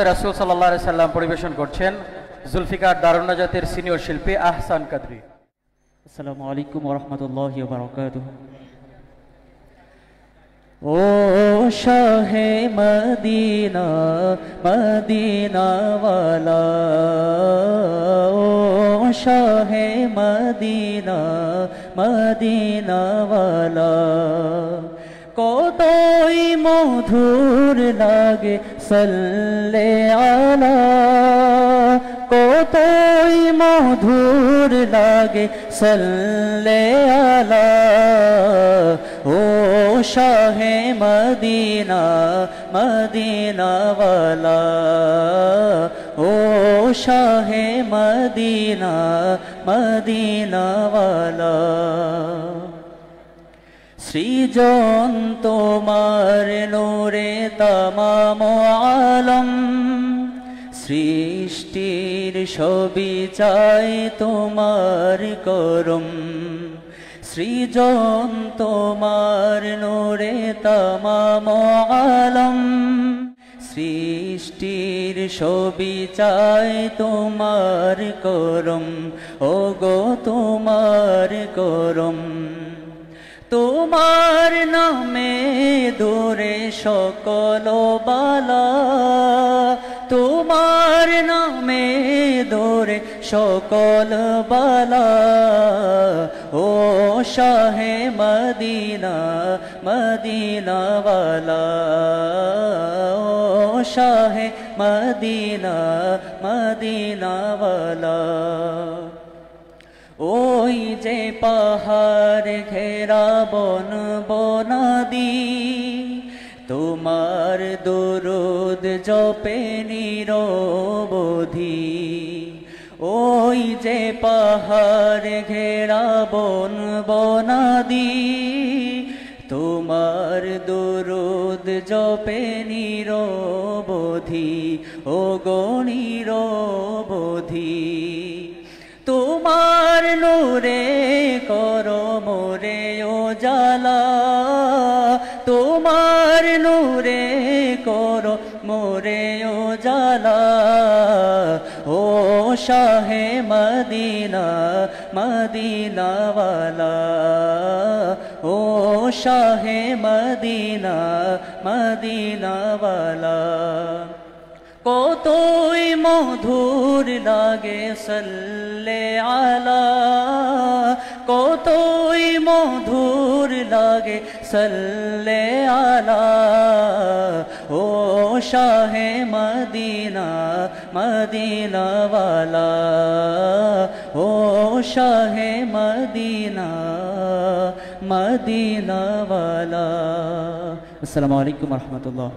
রাসূল সাল্লাল্লাহু আলাইহি সাল্লাম পরিবেশন করছেন জুলফিকার দারুন নাজাতের সিনিয়র শিল্পী আহসান কাদরি। আসসালামু আলাইকুম ওয়া রাহমাতুল্লাহি ওয়া বারাকাতুহু। ও শাহে মদিনা মদিনা ওয়ালা, ও শাহে মদিনা মদিনা ওয়ালা, কতই মধুর লাগে সাল্লে আলা, কতই মধুর লাগে সাল্লে আলা, ও শাহে মদিনা মদিনা ওয়ালা, ও শাহে মদিনা মদিনা ওয়ালা। সৃজন তোমার নূরে তামাম আলম, সৃষ্টির ছবি চাই তোমার করম, সৃজন তোমার নূরে তামাম আলম, সৃষ্টির ছবি চাই তোমার করম, ও গো তোমার করম। তোমার নামে দূরে সকল বালা, তোমার নামে দূরে সকল বালা, ও শাহে মদিনা মদিনা ওয়ালা, ও শাহে মদিনা মদিনা ওয়ালা। ওই যে পাহাড় ঘেরা বন বনাদি, তোমার দরুদ জপে নিরবধি, ওই যে পাহাড় ঘেরা বন বনাদি, তোমার দরুদ জপে নিরবধি, ও গো নিরবধি। তোমার নূরে করো মোরে উজালা, তোমার নূরে করো মোরে উজালা, ও শাহে মদিনা মদিনা ওয়ালা, ও শাহে মদিনা মদিনা ওয়ালা। কতই মধুর লাগে সাল্লে আলা, কতই মধুর লাগে সাল্লে আলা, ও শাহে মদিনা মদিনা ওয়ালা, ও শাহে মদিনা মদিনা ওয়ালা। আসসালামু আলাইকুম ওয়া রাহমাতুল্লাহ।